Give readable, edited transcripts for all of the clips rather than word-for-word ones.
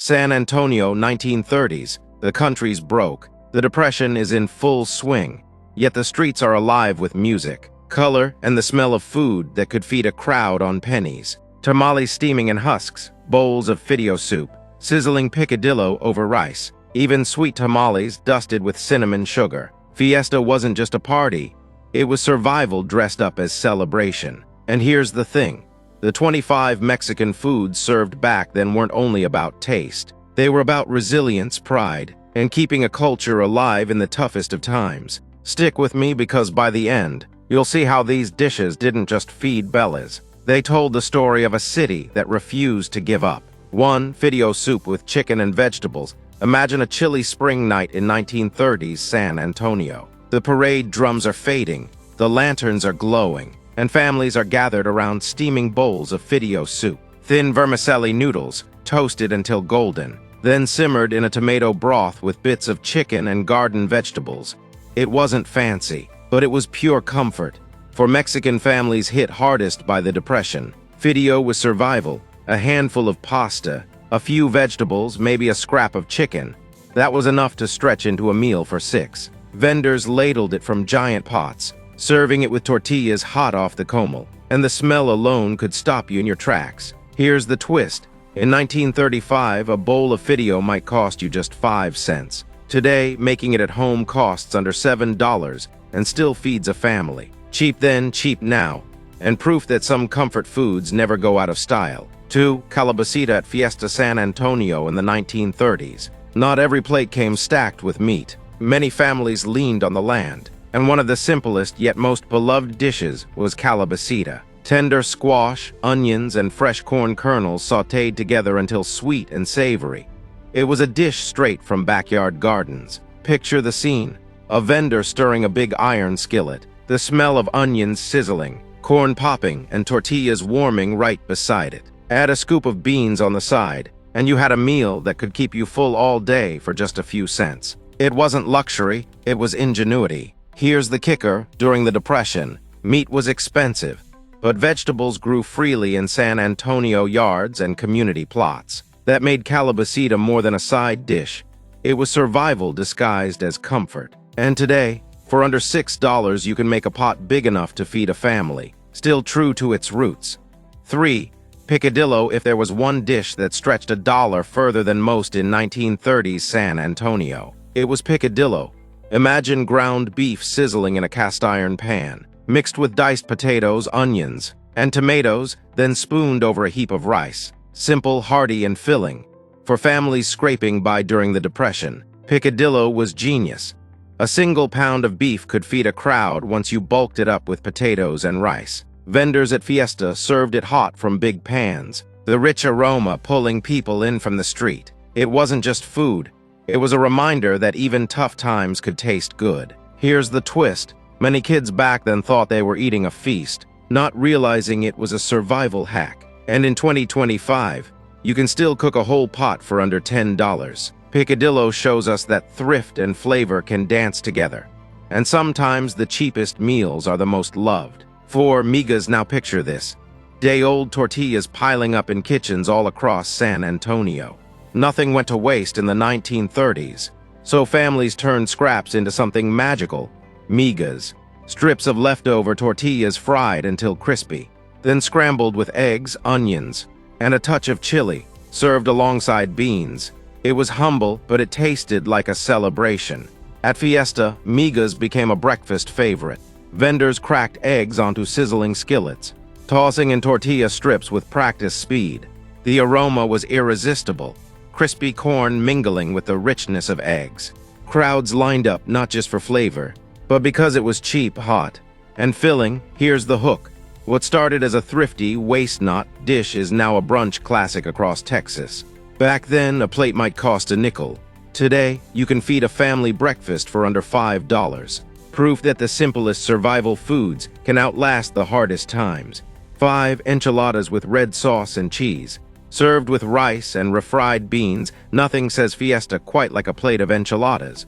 San Antonio, 1930s. The country's broke. The Depression is in full swing. Yet the streets are alive with music, color, and the smell of food that could feed a crowd on pennies. Tamales steaming in husks, bowls of fidio soup, sizzling picadillo over rice, even sweet tamales dusted with cinnamon sugar. Fiesta wasn't just a party. It was survival dressed up as celebration. And here's the thing. The 25 Mexican foods served back then weren't only about taste. They were about resilience, pride, and keeping a culture alive in the toughest of times. Stick with me because by the end, you'll see how these dishes didn't just feed bellies. They told the story of a city that refused to give up. 1. Fidio soup with chicken and vegetables. Imagine a chilly spring night in 1930s San Antonio. The parade drums are fading, the lanterns are glowing, and families are gathered around steaming bowls of fidio soup. Thin vermicelli noodles, toasted until golden, then simmered in a tomato broth with bits of chicken and garden vegetables. It wasn't fancy, but it was pure comfort. For Mexican families hit hardest by the Depression, fidio was survival, a handful of pasta, a few vegetables, maybe a scrap of chicken. That was enough to stretch into a meal for 6. Vendors ladled it from giant pots, serving it with tortillas hot off the comal, and the smell alone could stop you in your tracks. Here's the twist. In 1935, a bowl of fidio might cost you just 5 cents. Today, making it at home costs under $7 and still feeds a family. Cheap then, cheap now, and proof that some comfort foods never go out of style. 2. Calabacita at Fiesta San Antonio in the 1930s. Not every plate came stacked with meat. Many families leaned on the land, and one of the simplest yet most beloved dishes was calabacita. Tender squash, onions, and fresh corn kernels sautéed together until sweet and savory. It was a dish straight from backyard gardens. Picture the scene. A vendor stirring a big iron skillet, the smell of onions sizzling, corn popping, and tortillas warming right beside it. Add a scoop of beans on the side, and you had a meal that could keep you full all day for just a few cents. It wasn't luxury, it was ingenuity. Here's the kicker. During the Depression, meat was expensive, but vegetables grew freely in San Antonio yards and community plots. That made calabacita more than a side dish. It was survival disguised as comfort. And today, for under $6, you can make a pot big enough to feed a family, still true to its roots. 3. Picadillo. If there was one dish that stretched $1 further than most in 1930s San Antonio, it was picadillo. Imagine ground beef sizzling in a cast-iron pan, mixed with diced potatoes, onions, and tomatoes, then spooned over a heap of rice. Simple, hearty, and filling. For families scraping by during the Depression, picadillo was genius. A single pound of beef could feed a crowd once you bulked it up with potatoes and rice. Vendors at Fiesta served it hot from big pans, the rich aroma pulling people in from the street. It wasn't just food. It was a reminder that even tough times could taste good. Here's the twist. Many kids back then thought they were eating a feast, not realizing it was a survival hack. And in 2025, you can still cook a whole pot for under $10. Picadillo shows us that thrift and flavor can dance together. And sometimes the cheapest meals are the most loved. 4. Migas. Now picture this. Day-old tortillas piling up in kitchens all across San Antonio. Nothing went to waste in the 1930s, so families turned scraps into something magical. Migas. Strips of leftover tortillas fried until crispy, then scrambled with eggs, onions, and a touch of chile, served alongside beans. It was humble, but it tasted like a celebration. At Fiesta, migas became a breakfast favorite. Vendors cracked eggs onto sizzling skillets, tossing in tortilla strips with practiced speed. The aroma was irresistible, crispy corn mingling with the richness of eggs. Crowds lined up not just for flavor, but because it was cheap, hot, and filling. Here's the hook. What started as a thrifty, waste-not dish is now a brunch classic across Texas. Back then, a plate might cost a nickel. Today, you can feed a family breakfast for under $5. Proof that the simplest survival foods can outlast the hardest times. 5. Enchiladas with red sauce and cheese. Served with rice and refried beans, nothing says Fiesta quite like a plate of enchiladas.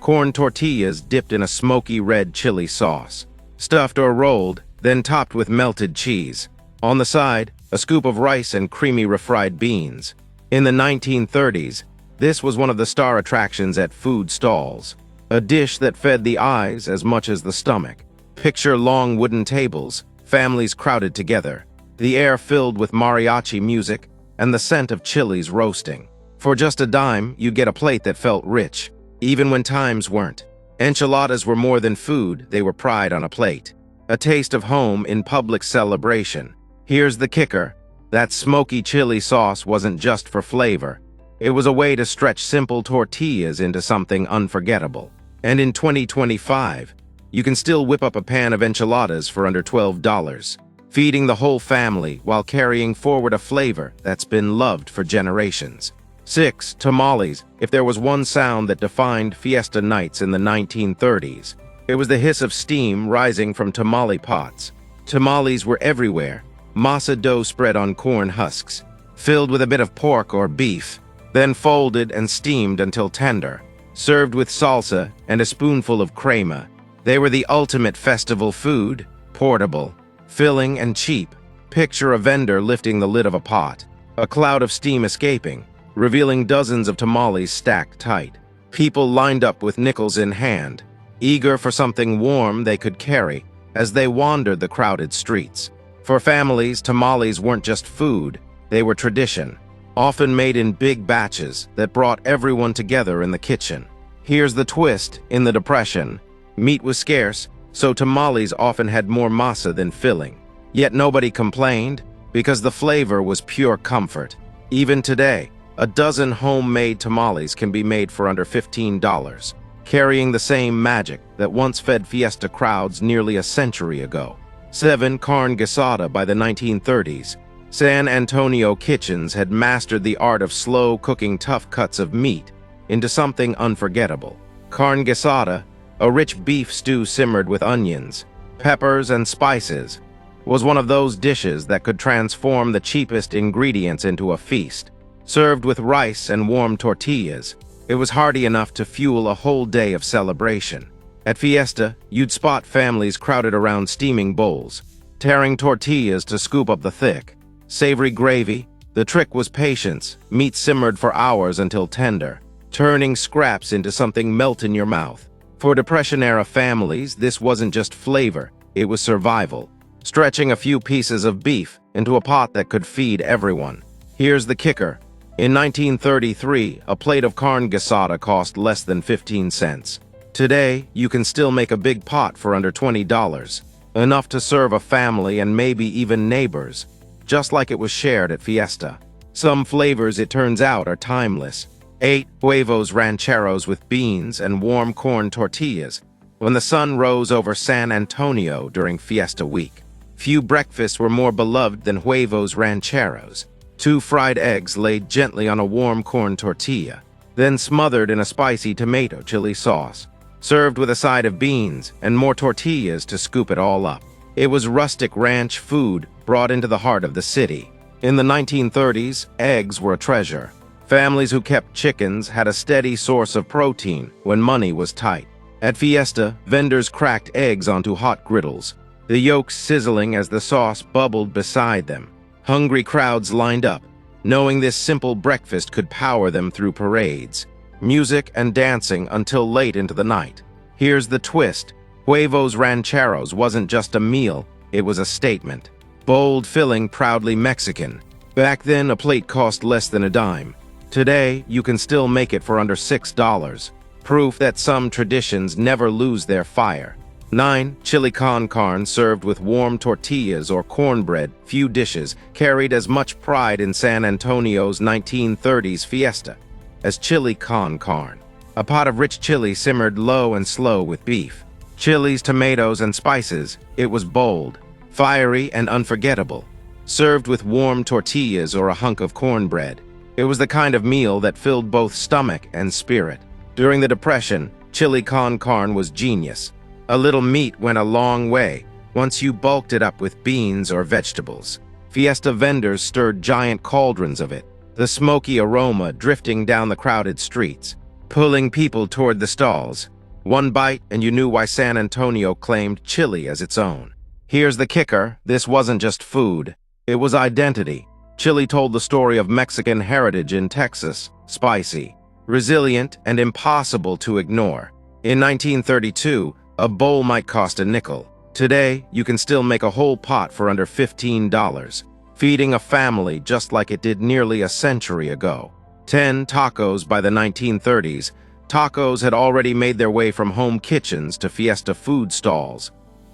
Corn tortillas dipped in a smoky red chili sauce. Stuffed or rolled, then topped with melted cheese. On the side, a scoop of rice and creamy refried beans. In the 1930s, this was one of the star attractions at food stalls, a dish that fed the eyes as much as the stomach. Picture long wooden tables, families crowded together, the air filled with mariachi music, and the scent of chilies roasting. For just a dime, you'd get a plate that felt rich, even when times weren't. Enchiladas were more than food, they were pride on a plate. A taste of home in public celebration. Here's the kicker: that smoky chili sauce wasn't just for flavor. It was a way to stretch simple tortillas into something unforgettable. And in 2025, you can still whip up a pan of enchiladas for under $12, feeding the whole family while carrying forward a flavor that's been loved for generations. 6. Tamales. If there was one sound that defined Fiesta nights in the 1930s, it was the hiss of steam rising from tamale pots. Tamales were everywhere, masa dough spread on corn husks, filled with a bit of pork or beef, then folded and steamed until tender, served with salsa and a spoonful of crema. They were the ultimate festival food, portable, filling, and cheap. Picture a vendor lifting the lid of a pot, a cloud of steam escaping, revealing dozens of tamales stacked tight. People lined up with nickels in hand, eager for something warm they could carry as they wandered the crowded streets. For families, tamales weren't just food, they were tradition, often made in big batches that brought everyone together in the kitchen. Here's the twist: in the Depression, meat was scarce, so tamales often had more masa than filling. Yet nobody complained, because the flavor was pure comfort. Even today, a dozen homemade tamales can be made for under $15, carrying the same magic that once fed Fiesta crowds nearly a century ago. 7. Carne guisada. By the 1930s, San Antonio kitchens had mastered the art of slow cooking tough cuts of meat into something unforgettable. Carne guisada, a rich beef stew simmered with onions, peppers, and spices, was one of those dishes that could transform the cheapest ingredients into a feast. Served with rice and warm tortillas, it was hearty enough to fuel a whole day of celebration. At Fiesta, you'd spot families crowded around steaming bowls, tearing tortillas to scoop up the thick, savory gravy. The trick was patience. Meat simmered for hours until tender, turning scraps into something melt in your mouth. For Depression-era families, this wasn't just flavor, it was survival, stretching a few pieces of beef into a pot that could feed everyone. Here's the kicker: in 1933, a plate of carne guisada cost less than 15 cents. Today, you can still make a big pot for under $20, enough to serve a family and maybe even neighbors, just like it was shared at Fiesta. Some flavors, it turns out, are timeless. 8. Huevos rancheros with beans and warm corn tortillas. When the sun rose over San Antonio during Fiesta week, few breakfasts were more beloved than huevos rancheros. 2 fried eggs laid gently on a warm corn tortilla, then smothered in a spicy tomato chili sauce, served with a side of beans and more tortillas to scoop it all up. It was rustic ranch food brought into the heart of the city. In the 1930s, eggs were a treasure. Families who kept chickens had a steady source of protein when money was tight. At Fiesta, vendors cracked eggs onto hot griddles, the yolks sizzling as the sauce bubbled beside them. Hungry crowds lined up, knowing this simple breakfast could power them through parades, music, and dancing until late into the night. Here's the twist: huevos rancheros wasn't just a meal, it was a statement. Bold, filling, proudly Mexican. Back then, a plate cost less than a dime. Today, you can still make it for under $6. Proof that some traditions never lose their fire. 9. Chili con carne served with warm tortillas or cornbread. Few dishes carried as much pride in San Antonio's 1930s Fiesta as chili con carne. A pot of rich chili simmered low and slow with beef, chilies, tomatoes, and spices. It was bold, fiery, and unforgettable. Served with warm tortillas or a hunk of cornbread, it was the kind of meal that filled both stomach and spirit. During the Depression, chili con carne was genius. A little meat went a long way once you bulked it up with beans or vegetables. Fiesta vendors stirred giant cauldrons of it, the smoky aroma drifting down the crowded streets, pulling people toward the stalls. One bite and you knew why San Antonio claimed chili as its own. Here's the kicker: this wasn't just food, it was identity. Chile told the story of Mexican heritage in Texas, spicy, resilient, and impossible to ignore. In 1932, a bowl might cost a nickel. Today, you can still make a whole pot for under $15, feeding a family just like it did nearly a century ago. 10 tacos. By the 1930s, tacos had already made their way from home kitchens to Fiesta food stalls,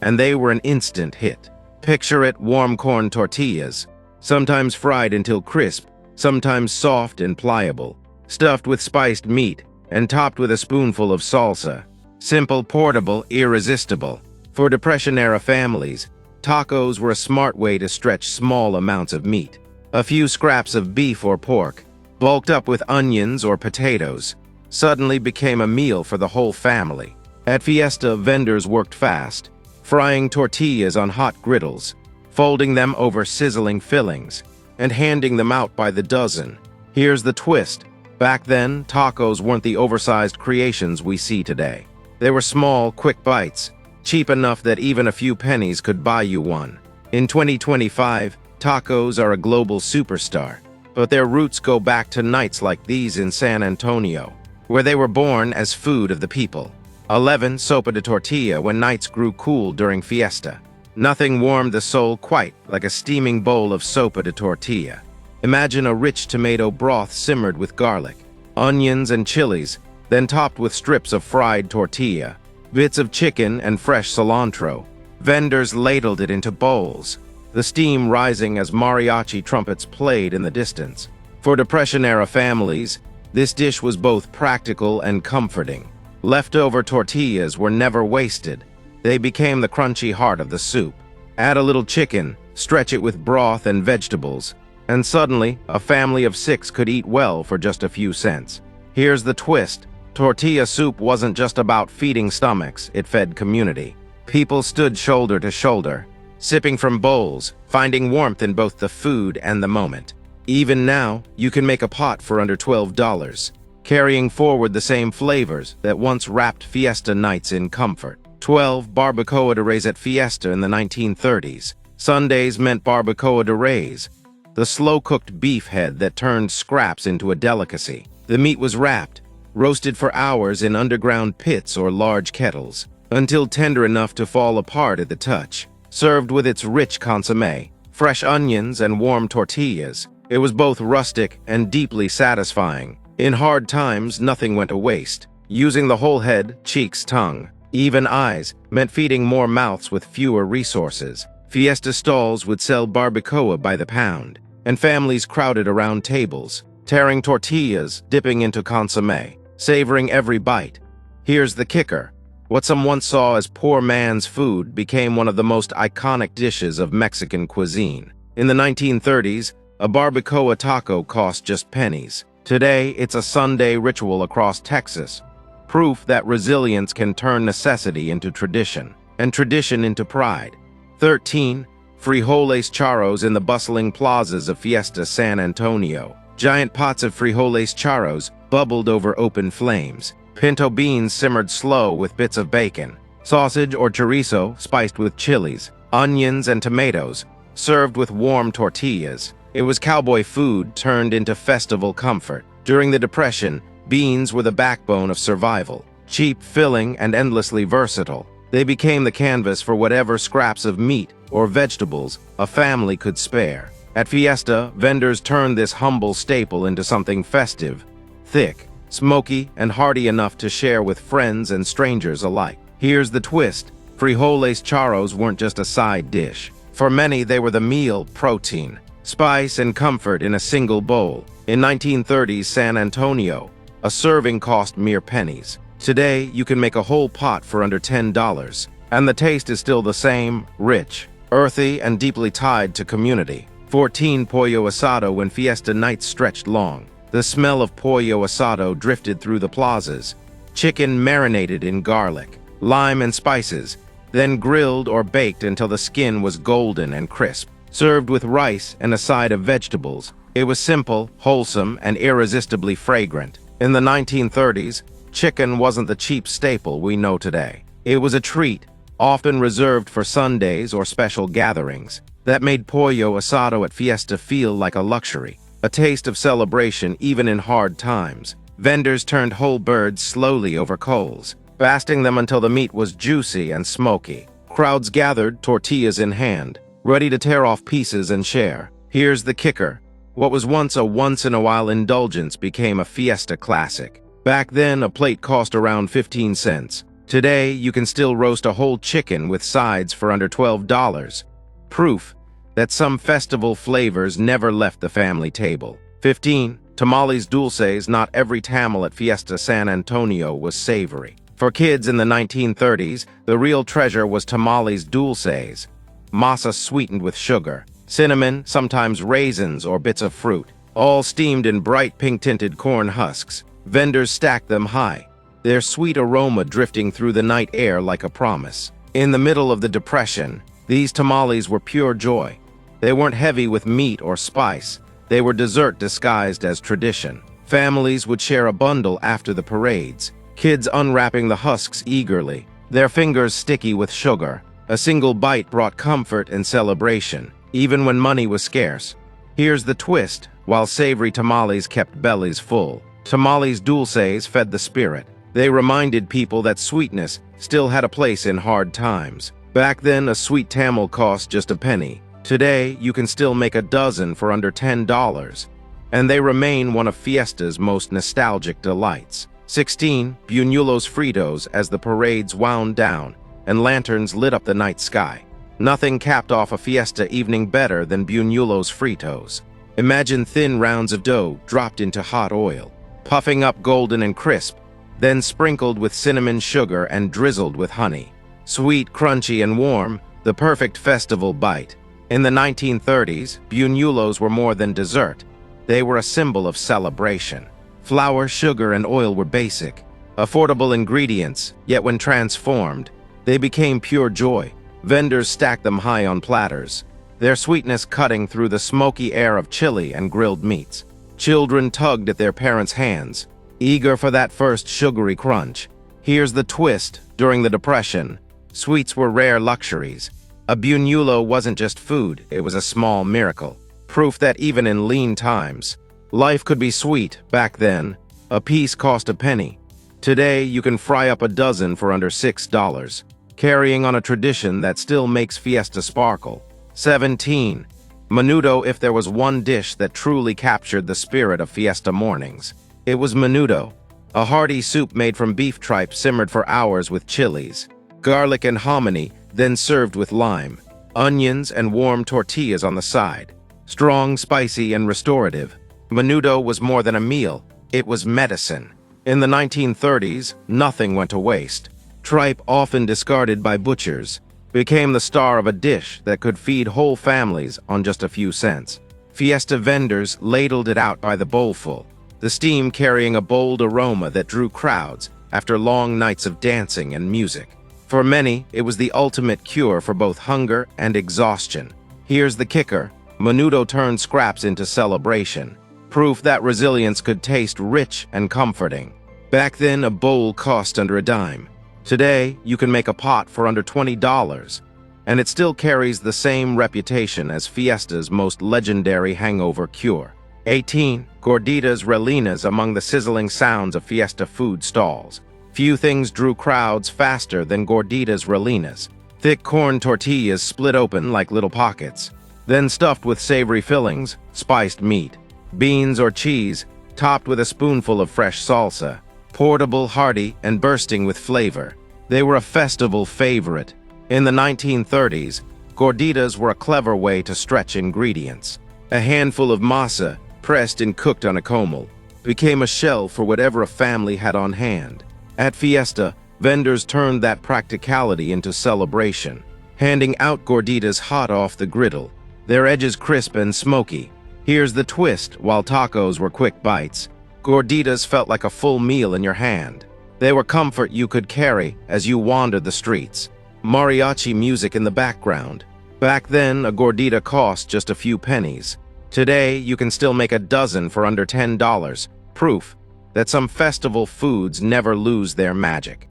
and they were an instant hit. Picture it: warm corn tortillas, sometimes fried until crisp, sometimes soft and pliable, stuffed with spiced meat, and topped with a spoonful of salsa. Simple, portable, irresistible. For Depression-era families, tacos were a smart way to stretch small amounts of meat. A few scraps of beef or pork, bulked up with onions or potatoes, suddenly became a meal for the whole family. At Fiesta, vendors worked fast, frying tortillas on hot griddles, folding them over sizzling fillings, and handing them out by the dozen. Here's the twist. Back then, tacos weren't the oversized creations we see today. They were small, quick bites, cheap enough that even a few pennies could buy you one. In 2025, tacos are a global superstar, but their roots go back to nights like these in San Antonio, where they were born as food of the people. 11 sopa de tortilla when nights grew cool during Fiesta. Nothing warmed the soul quite like a steaming bowl of sopa de tortilla. Imagine a rich tomato broth simmered with garlic, onions, and chilies, then topped with strips of fried tortilla, bits of chicken, and fresh cilantro. Vendors ladled it into bowls, the steam rising as mariachi trumpets played in the distance. For Depression-era families, this dish was both practical and comforting. Leftover tortillas were never wasted. They became the crunchy heart of the soup. Add a little chicken, stretch it with broth and vegetables, and suddenly, a family of 6 could eat well for just a few cents. Here's the twist. Tortilla soup wasn't just about feeding stomachs, it fed community. People stood shoulder to shoulder, sipping from bowls, finding warmth in both the food and the moment. Even now, you can make a pot for under $12, carrying forward the same flavors that once wrapped Fiesta nights in comfort. 12 barbacoa de res at Fiesta in the 1930s. Sundays meant barbacoa de res, the slow-cooked beef head that turned scraps into a delicacy. The meat was wrapped, roasted for hours in underground pits or large kettles, until tender enough to fall apart at the touch. Served with its rich consommé, fresh onions, and warm tortillas, it was both rustic and deeply satisfying. In hard times, nothing went to waste. Using the whole head, cheeks, tongue, even eyes, meant feeding more mouths with fewer resources. Fiesta stalls would sell barbacoa by the pound, and families crowded around tables, tearing tortillas, dipping into consommé, savoring every bite. Here's the kicker. What some once saw as poor man's food became one of the most iconic dishes of Mexican cuisine. In the 1930s, a barbacoa taco cost just pennies. Today, it's a Sunday ritual across Texas, proof that resilience can turn necessity into tradition, and tradition into pride. 13. Frijoles charros in the bustling plazas of Fiesta San Antonio. Giant pots of frijoles charros bubbled over open flames. Pinto beans simmered slow with bits of bacon. Sausage or chorizo spiced with chilies, onions, and tomatoes, served with warm tortillas. It was cowboy food turned into festival comfort. During the Depression, beans were the backbone of survival. Cheap, filling, and endlessly versatile, they became the canvas for whatever scraps of meat or vegetables a family could spare. At Fiesta, vendors turned this humble staple into something festive, thick, smoky, and hearty enough to share with friends and strangers alike. Here's the twist. Frijoles charros weren't just a side dish. For many, they were the meal protein, spice, and comfort in a single bowl. In 1930s San Antonio, a serving cost mere pennies. Today, you can make a whole pot for under $10, and the taste is still the same: rich, earthy, and deeply tied to community. 14 pollo asado when Fiesta nights stretched long. The smell of pollo asado drifted through the plazas. Chicken marinated in garlic, lime, and spices, then grilled or baked until the skin was golden and crisp. Served with rice and a side of vegetables, it was simple, wholesome, and irresistibly fragrant. In the 1930s, chicken wasn't the cheap staple we know today. It was a treat, often reserved for Sundays or special gatherings. that made pollo asado at Fiesta feel like a luxury, a taste of celebration even in hard times. Vendors turned whole birds slowly over coals, basting them until the meat was juicy and smoky. Crowds gathered, tortillas in hand, ready to tear off pieces and share. Here's the kicker. What was once a once-in-a-while indulgence became a Fiesta classic. Back then, a plate cost around 15 cents. Today, you can still roast a whole chicken with sides for under $12. Proof that some festival flavors never left the family table. 15. Tamales dulces. Not every tamal at Fiesta San Antonio was savory. For kids in the 1930s, the real treasure was tamales dulces, masa sweetened with sugar, cinnamon, sometimes raisins or bits of fruit, all steamed in bright pink-tinted corn husks. Vendors stacked them high, their sweet aroma drifting through the night air like a promise. In the middle of the Depression, these tamales were pure joy. They weren't heavy with meat or spice. They were dessert disguised as tradition. Families would share a bundle after the parades, kids unwrapping the husks eagerly, their fingers sticky with sugar. A single bite brought comfort and celebration, even when money was scarce. Here's the twist. While savory tamales kept bellies full, tamales dulces fed the spirit. They reminded people that sweetness still had a place in hard times. Back then, a sweet tamal cost just a penny. Today, you can still make a dozen for under $10, and they remain one of Fiesta's most nostalgic delights. 16. Buñuelos fritos. As the parades wound down and lanterns lit up the night sky, nothing capped off a Fiesta evening better than buñuelos fritos. Imagine thin rounds of dough dropped into hot oil, puffing up golden and crisp, then sprinkled with cinnamon sugar and drizzled with honey. Sweet, crunchy, and warm, the perfect festival bite. In the 1930s, buñuelos were more than dessert. They were a symbol of celebration. Flour, sugar, and oil were basic, affordable ingredients, yet when transformed, they became pure joy. Vendors stacked them high on platters, their sweetness cutting through the smoky air of chili and grilled meats. Children tugged at their parents' hands, eager for that first sugary crunch. Here's the twist. During the Depression, sweets were rare luxuries. A buñuelo wasn't just food, it was a small miracle. Proof that even in lean times, life could be sweet. Back then, a piece cost a penny. Today, you can fry up a dozen for under $6, carrying on a tradition that still makes Fiesta sparkle. 17. Menudo. If there was one dish that truly captured the spirit of Fiesta mornings, it was menudo, a hearty soup made from beef tripe simmered for hours with chilies, garlic, and hominy, then served with lime, onions, and warm tortillas on the side. Strong, spicy, and restorative, menudo was more than a meal, it was medicine. In the 1930s, nothing went to waste. Tripe, often discarded by butchers, became the star of a dish that could feed whole families on just a few cents. Fiesta vendors ladled it out by the bowlful, the steam carrying a bold aroma that drew crowds after long nights of dancing and music. For many, it was the ultimate cure for both hunger and exhaustion. Here's the kicker. Menudo turned scraps into celebration, proof that resilience could taste rich and comforting. Back then, a bowl cost under a dime. Today, you can make a pot for under $20, and it still carries the same reputation as Fiesta's most legendary hangover cure. 18. Gorditas rellenas. Among the sizzling sounds of Fiesta food stalls, few things drew crowds faster than gorditas rellenas. Thick corn tortillas split open like little pockets, then stuffed with savory fillings, spiced meat, beans or cheese, topped with a spoonful of fresh salsa. Portable, hearty, and bursting with flavor, they were a festival favorite. In the 1930s, gorditas were a clever way to stretch ingredients. A handful of masa, pressed and cooked on a comal, became a shell for whatever a family had on hand. At Fiesta, vendors turned that practicality into celebration, handing out gorditas hot off the griddle, their edges crisp and smoky. Here's the twist. While tacos were quick bites, gorditas felt like a full meal in your hand. They were comfort you could carry as you wandered the streets. Mariachi music in the background. Back then, a gordita cost just a few pennies. Today, you can still make a dozen for under $10. Proof that some festival foods never lose their magic.